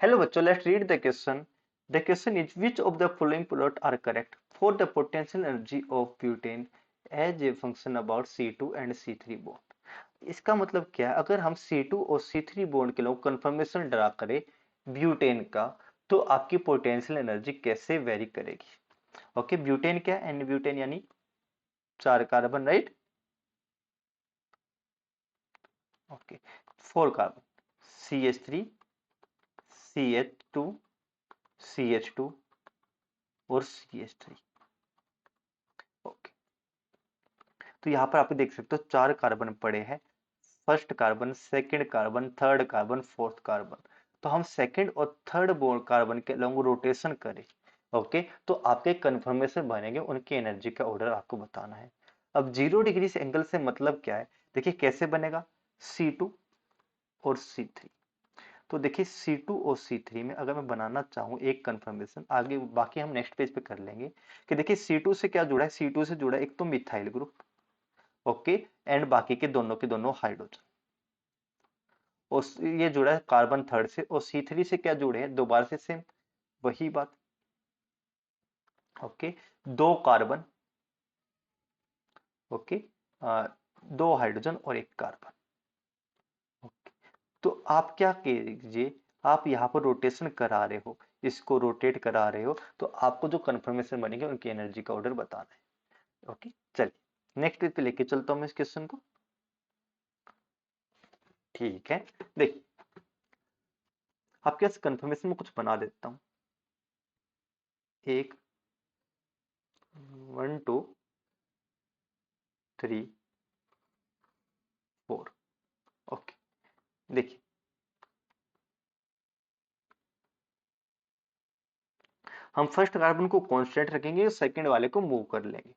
Hello बच्चों, let's read the question. The question is which of the following plot are correct for the potential energy of butane as a function about C2 and C3 bond. इसका मतलब क्या है, अगर हम C2 और C3 bond के लोग confirmation draw करें ब्यूटेन का, तो आपकी पोटेंशियल एनर्जी कैसे वेरी करेगी। ओके, ब्यूटेन क्या है, एन ब्यूटेन यानी 4 carbon, right. Okay, 4 carbon, CH3, CH2, CH2 और CH3। ओके, तो यहाँ पर आप देख सकते हो 4 कार्बन पड़े हैं, first carbon, second carbon, third carbon, fourth carbon. तो हम सेकंड और थर्ड बोर्ड कार्बन के लॉन्ग रोटेशन करें, ओके, तो आपके कंफर्मेशन बनेंगे, उनकी एनर्जी का ऑर्डर आपको बताना है। अब 0 डिग्री से एंगल से मतलब क्या है, देखिए कैसे बनेगा, C2 और C3। तो देखिए C2 और C3 में अगर मैं बनाना चाहूँ एक कंफर्मेशन, आगे बाकी हम नेक्स्ट पेज पे कर लेंगे, कि देखिए C2 से क्या जुड़ा है, C2 से जुड़ा है एक तो मिथाइल ग्रुप, ओके, एंड बाकी के दोनों हाइड्रोजन, और ये जुड़ा है कार्बन थर्ड से, और C3 से क्या जुड़े हैं, दोबारा से सेम वही बात, ओके, 2 कार्बन, ओके, 2 हाइड्रोजन और 1 कार्बन, ओके। तो आप क्या कीजिए, आप यहाँ पर रोटेशन करा रहे हो, इसको रोटेट करा रहे हो, तो आपको जो कंफर्मेशन बनेंगे उनकी एनर्जी का ऑर्डर बताना है। ओके, चलिए नेक्स्ट पेज पे लेके चलता हूँ मैं इस क्वेश्चन को। ठीक है, देखिए आपके इस कंफर्मेशन में कुछ बना देता हूँ, एक 1 2 3 4। ओके, देखिए हम फर्स्ट कार्बन को कांस्टेंट रखेंगे, सेकंड वाले को मूव कर लेंगे,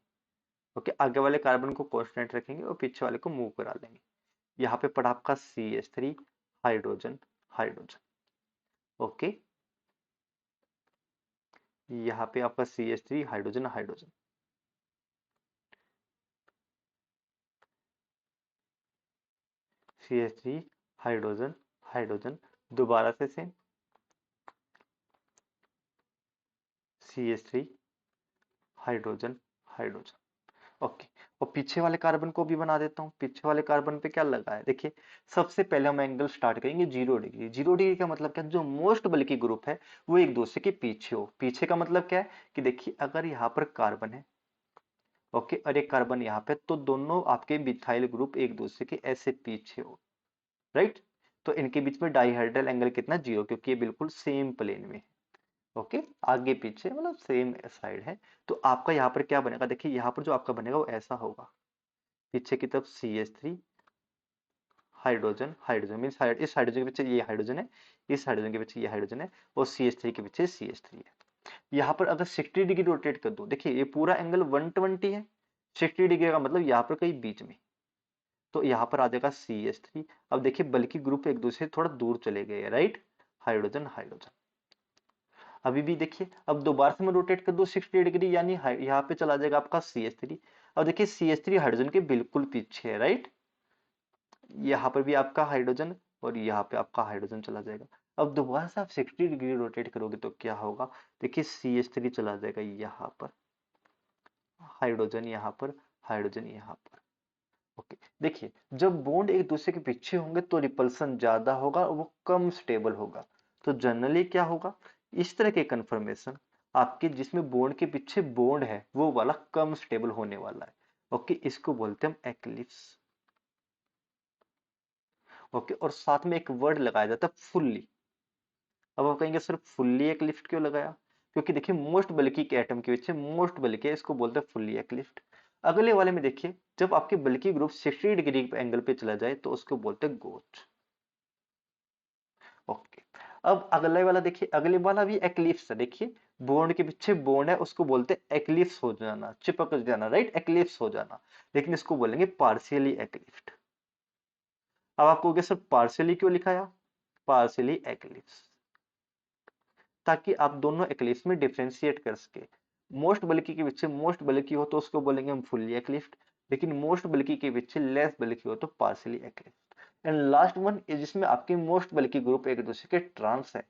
ओके, आगे वाले कार्बन को कांस्टेंट रखेंगे और पीछे वाले को मूव करा लेंगे। यहाँ पे पड़ा आपका CH3, हाइड्रोजन हाइड्रोजन, ओके, यहाँ पे आपका CH3, hydrogen hydrogen, CH3, hydrogen hydrogen, दोबारा से same CH3, hydrogen hydrogen, okay. और पीछे वाले कार्बन को भी बना देता हूँ, पीछे वाले कार्बन पे क्या लगा है, देखिए सबसे पहले हम एंगल स्टार्ट करेंगे 0 डिग्री। 0 डिग्री का मतलब क्या है, जो मोस्ट बल्कि ग्रुप है वो एक दूसरे के पीछे हो। पीछे का मतलब क्या है कि देखिए अगर यहाँ पर कार्बन है, ओके, और एक कार्बन यहाँ पे, तो दोनों आपके मिथाइल ग्रुप एक दूसरे के ऐसे पीछे हो, राइट। तो इनके बीच में डाइहेड्रल एंगल कितना, 0, क्योंकि ये बिल्कुल सेम प्लेन में है, ओके, आगे पीछे मतलब सेम साइड है। तो आपका यहाँ पर क्या बनेगा, देखिए यहाँ पर जो आपका बनेगा वो ऐसा होगा, पीछे की तरफ CH3, हाइड्रोजन हाइड्रोजन मीन इस हाइड्रोजन के पीछे ये हाइड्रोजन है, इस हाइड्रोजन के पीछे ये हाइड्रोजन है, और CH3 के पीछे CH3 है। यहाँ पर अगर 60 डिग्री रोटेट कर दो, देखिए ये पूरा एंगल 120 है, 60 डिग्री का मतलब यहाँ पर कहीं बीच में, तो यहाँ पर आ जाएगा CH3। अब देखिए बल्कि ग्रुप एक दूसरे से थोड़ा दूर चले गए, राइट, हाइड्रोजन हाइड्रोजन। अभी भी देखिए अब दोबारा से मैं रोटेट कर दूं 60 डिग्री, यानी यहाँ पे चला जाएगा आपका CH3। अब देखिए CH3 हाइड्रोजन के बिल्कुल पीछे है, राइट, यहाँ पर भी आपका हाइड्रोजन और यहाँ पे आपका हाइड्रोजन चला जाएगा। अब दोबारा से आप 60 डिग्री रोटेट करोगे तो क्या होगा, देखिए CH3 चला जाएगा यहाँ पर, हाइड्रोजन यहाँ पर, हाइड्रोजन यहाँ पर, ओके। देखिए जब बॉन्ड एक दूसरे के पीछे होंगे तो रिपल्सन ज्यादा होगा और वो कम स्टेबल होगा। तो जनरली क्या होगा, इस तरह के कंफर्मेशन आपके जिसमें बॉन्ड के पीछे बॉन्ड है वो वाला कम स्टेबल होने वाला है, ओके, इसको बोलते हैं हम एक्लिप्स, ओके। और साथ में एक वर्ड लगाया जाता है फुल्ली। अब आप कहेंगे सर फुल्ली एक्लिप्ट क्यों लगाया, क्योंकि देखिए मोस्ट बल्कि के एटम के पीछे मोस्ट बल्कि है, इसको बोलते हैं फुल्ली एक्लिप्ट। अगले वाले में देखिए जब आपके बल्कि ग्रुप 60 डिग्री एंगल पे चला जाए तो उसको बोलते हैं गोच, ओके। अब अगले वाला देखिए, अगले वाला भी एक्लिप्स है, देखिए बॉन्ड के पीछे बॉन्ड है उसको बोलते हैं एक्लिप्स हो जाना, चिपक जाना, राइट, एक्लिप्स हो जाना, लेकिन इसको बोलेंगे पार्शियली एक्लिप्ट। अब आपको कहोगे सर पार्शियली क्यों लिखाया, पार्शियली एक्लिप्स, ताकि आप दोनों एक्लिप्स में डिफरेंशिएट कर सके। मोस्ट बल्कि के पीछे मोस्ट बल्कि हो तो उसको बोलेंगे हम फुल्ली एक्लिप्ट, लेकिन मोस्ट बल्कि के पीछे लेस बल्कि हो तो partially eclipsed. And last one is जिसमें आपके मोस्ट बल्कि ग्रुप एक दूसरे के ट्रांस है,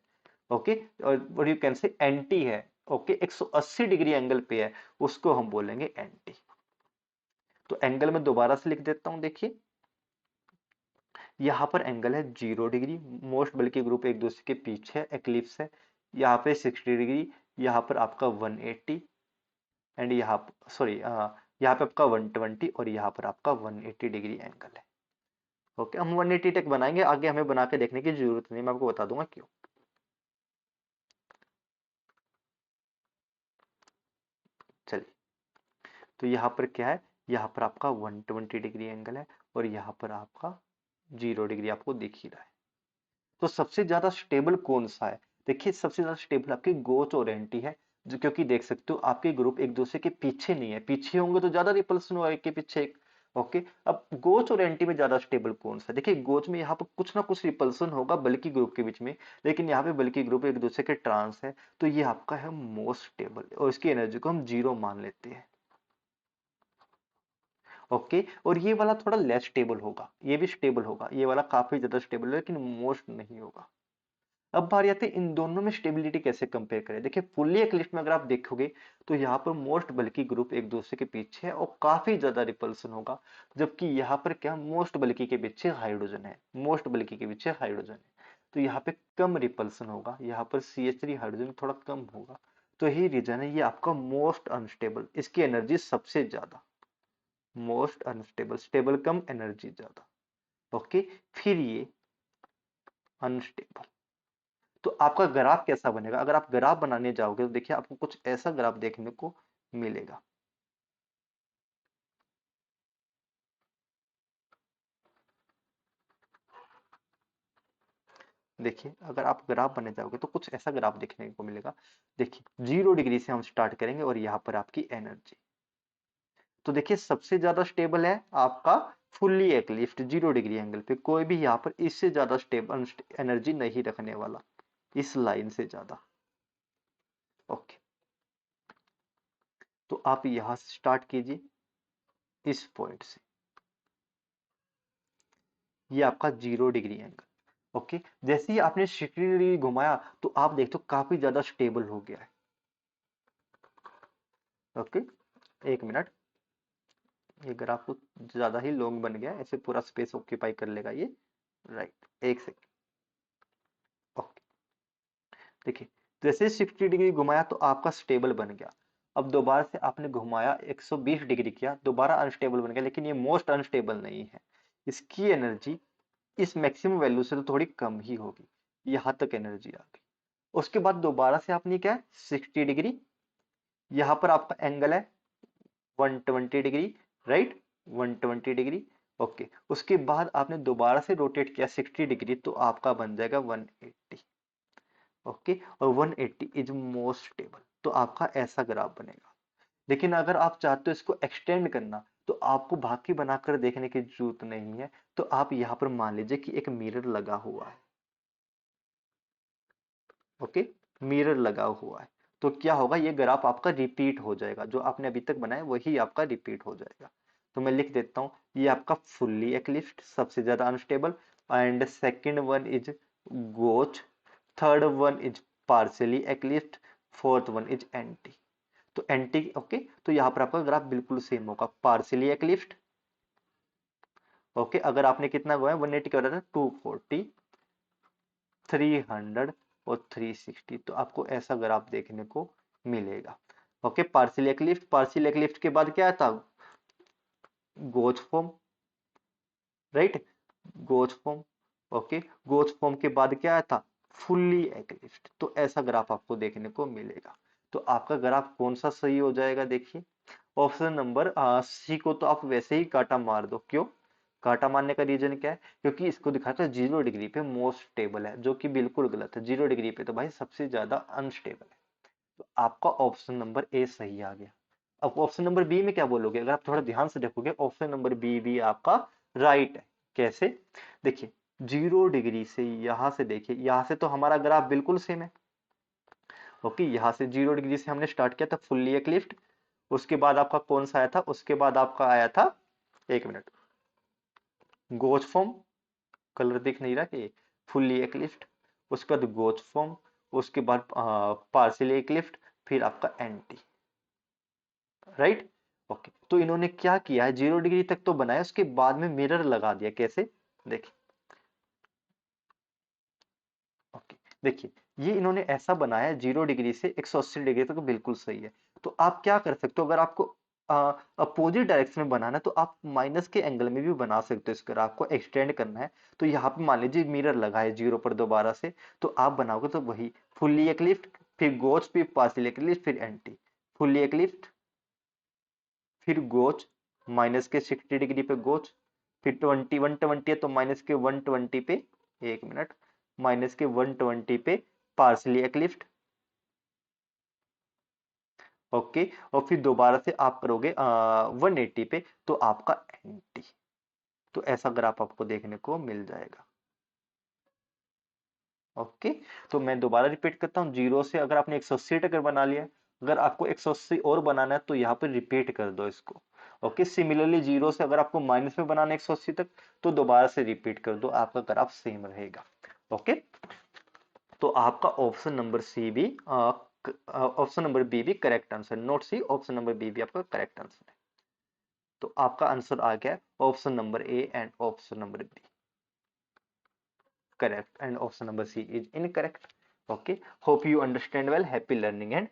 ओके, और यू कैन से एंटी है, ओके, 180 डिग्री एंगल पे है, उसको हम बोलेंगे एंटी। तो एंगल में दोबारा से लिख देता हूं, देखिए यहाँ पर एंगल है 0 डिग्री, मोस्ट बल्कि ग्रुप एक दूसरे के पीछे है, एक्लिप्स है। यहाँ पे 60 डिग्री, यहाँ पर आपका 180, एंड यहाँ सॉरी यहाँ पे आपका 120, और यहाँ पर आपका 180 डिग्री एंगल है। ओके, हम 180 तक बनाएंगे, आगे हमें बना के देखने की जरूरत नहीं, मैं आपको बता दूंगा क्यों। चलिए, तो यहाँ पर क्या है, यहाँ पर आपका 120 डिग्री एंगल है, और यहाँ पर आपका 0 डिग्री आपको दिख ही रहा है। तो सबसे ज्यादा स्टेबल कौन सा है, देखिए सबसे ज्यादा स्टेबल आपकी गोच और एंटी है, जो क्योंकि देख सकते हो आपके ग्रुप एक दूसरे के पीछे नहीं है, पीछे होंगे तो ज्यादा रिपल्सन होगा एक के पीछे एक। ओके, अब गोच और एंटी में ज्यादा स्टेबल कौन सा है, देखिए गोच में यहाँ पर कुछ ना कुछ रिपल्सन होगा बल्कि ग्रुप के बीच में, लेकिन यहाँ पे बल्कि ग्रुप एक दूसरे के ट्रांस है, तो ये आपका है मोस्ट स्टेबल, और इसकी एनर्जी को हम 0 मान लेते हैं। ओके, और ये वाला थोड़ा लेस स्टेबल होगा, ये भी स्टेबल होगा, ये वाला काफी ज्यादा स्टेबल है लेकिन मोस्ट नहीं होगा। अब बारी आती है इन दोनों में स्टेबिलिटी कैसे कंपेयर करें, देखिए फुल्ली एक्लिप्स में अगर आप देखोगे तो यहाँ पर मोस्ट बल्कि ग्रुप एक दूसरे के पीछे है और काफी ज्यादा रिपल्सन होगा, जबकि यहाँ पर क्या मोस्ट बल्कि के पीछे हाइड्रोजन है, मोस्ट बल्कि के पीछे हाइड्रोजन है, तो यहाँ पे कम रिपल्सन होगा, यहाँ पर CH3 हाइड्रोजन थोड़ा कम होगा, तो यही रीजन है ये आपका मोस्ट अनस्टेबल, इसकी एनर्जी सबसे ज्यादा, मोस्ट अनस्टेबल, स्टेबल कम एनर्जी ज्यादा। ओके, फिर ये अनस्टेबल, तो आपका ग्राफ कैसा बनेगा, अगर आप ग्राफ बनाने जाओगे तो देखिए आपको कुछ ऐसा ग्राफ देखने को मिलेगा। देखिए अगर आप ग्राफ बनने जाओगे तो कुछ ऐसा ग्राफ देखने को मिलेगा, देखिए 0 डिग्री से हम स्टार्ट करेंगे और यहाँ पर आपकी एनर्जी, तो देखिए सबसे ज्यादा स्टेबल है आपका फुल्ली एक्लिप्ट 0 डिग्री एंगल पे, कोई भी यहाँ पर इससे ज्यादा स्टेबल एनर्जी नहीं रखने वाला, इस लाइन से ज्यादा। ओके, तो आप यहां से स्टार्ट कीजिए, इस पॉइंट से, ये आपका 0 डिग्री एंगल। ओके, जैसे ही आपने 60 डिग्री घुमाया तो आप देखते हो काफी ज्यादा स्टेबल हो गया है। ओके, एक मिनट, ये ग्राफ कुछ ज्यादा ही लॉन्ग बन गया है, ऐसे पूरा स्पेस ऑक्यूपाई कर लेगा ये, राइट, एक सेकेंड। ओके, देखिए जैसे 60 डिग्री घुमाया तो आपका स्टेबल बन गया, अब दोबारा से आपने घुमाया 120 डिग्री किया, दोबारा अनस्टेबल बन गया, लेकिन ये मोस्ट अनस्टेबल नहीं है, इसकी एनर्जी इस मैक्सिमम वैल्यू से तो थोड़ी कम ही होगी, यहां तक एनर्जी आ गई। उसके बाद दोबारा से आपने क्या है 60 डिग्री, यहाँ पर आपका एंगल है 120 डिग्री, राइट, 120 डिग्री। ओके, उसके बाद आपने दोबारा से रोटेट किया 60 डिग्री, तो आपका बन जाएगा 180। ओके, और 180 इज मोस्ट स्टेबल, तो आपका ऐसा ग्राफ बनेगा। लेकिन अगर आप चाहते हो इसको एक्सटेंड करना तो आपको बाकी बनाकर देखने की जरूरत नहीं है, तो आप यहाँ पर मान लीजिए कि एक मिरर लगा हुआ है। ओके, मिरर लगा हुआ है, तो क्या होगा, ये ग्राफ आपका रिपीट हो जाएगा, जो आपने अभी तक बनाया वही आपका रिपीट हो जाएगा। तो मैं लिख देता हूं, ये आपका फुल्ली एक्लिप्स्ड सबसे ज्यादा unstable, and second one is gauche, third one is partially eclipsed, fourth one is anti. तो एंटी, ओके, तो यहाँ पर आपका ग्राफ बिल्कुल सेम होगा, पार्शियली एक्लिप्स्ड। ओके, अगर आपने कितना गया 180 का 240, 300 और 360, तो आपको ऐसा ग्राफ देखने को मिलेगा। Okay, partial eclipsed, partial eclipsed के बाद क्या था, gauche form, right, gauche form. Okay, gauche form के बाद क्या आया था, फुल्ली एक्लिप्ट, तो ऐसा ग्राफ आपको देखने को मिलेगा। तो आपका ग्राफ कौन सा सही हो जाएगा, देखिए ऑप्शन नंबर सी को तो आप वैसे ही काटा मार दो, क्यों, काटा मारने का रीजन क्या है, क्योंकि इसको दिखाता है 0 डिग्री पे मोस्ट स्टेबल है, जो कि बिल्कुल गलत है, 0 डिग्री पे तो भाई सबसे ज्यादा अनस्टेबल है। तो आपका ऑप्शन नंबर ए सही आ गया। अब ऑप्शन नंबर बी में क्या बोलोगे, अगर आप थोड़ा ध्यान से देखोगे ऑप्शन नंबर बी भी आपका राइट है। कैसे, देखिए 0 डिग्री से यहां से, देखिए यहां से तो हमारा ग्राफ बिल्कुल सेम है। ओके, यहाँ से 0 डिग्री से हमने स्टार्ट किया था फुल्ली एक्लिप्ट, उसके बाद आपका कौन सा आया था, उसके बाद आपका आया था, एक मिनट, गोच फॉर्म, कलर दिख नहीं रहा कि फुल्ली एक्लिप्ट, उसके बाद गोच फॉर्म, उसके बाद पार्शियल एक्लिप्ट, फिर आपका एंटी, राइट। ओके, तो इन्होंने क्या किया है, 0 डिग्री तक तो बनाया, उसके बाद में मिरर लगा दिया। कैसे, देखिए। ओके, देखिए, ये इन्होंने ऐसा बनाया है 0 डिग्री से 180 डिग्री तक, बिल्कुल सही है। तो आप क्या कर सकते हो, अगर आपको अपोजिट डायरेक्शन में बनाना है तो आप माइनस के एंगल में भी बना सकते हो। इस ग्राफ को एक्सटेंड करना है तो यहाँ पे मान लीजिए मिरर लगा है 0 पर दोबारा से, तो आप बनाओगे तो वही फुल्ली एक्लिप्ट, फिर गोच, फिर पार्शियल एक्लिप्ट, फिर एंटी, फुल्ली एक्लिप्ट, फिर गोच, माइनस के 60 डिग्री पे गोच, फिर 120 है तो माइनस के 120 पे, एक मिनट, माइनस के 120 पे पार्सली एक्लिप्ट। ओके, और फिर दोबारा से आप करोगे 180 पे, तो आपका एंटी। तो ऐसा ग्राफ आपको देखने को मिल जाएगा। ओके, तो मैं दोबारा रिपीट करता हूँ, 0 से अगर आपने 180 अगर बना लिया, अगर आपको 180 और बनाना है तो यहाँ पे रिपीट कर दो इसको। ओके, सिमिलरली 0 से अगर आपको माइनस में बनाना है 180 तक, तो दोबारा से रिपीट कर दो, आपका ग्राफ सेम रहेगा। ओके, तो आपका ऑप्शन नंबर सी भी, ऑप्शन नंबर बी भी करेक्ट आंसर, नोट सी, ऑप्शन नंबर बी भी आपका करेक्ट आंसर है। तो आपका आंसर आ गया option number A and option number B correct and option number C is incorrect. Okay, hope you understand well. Happy learning and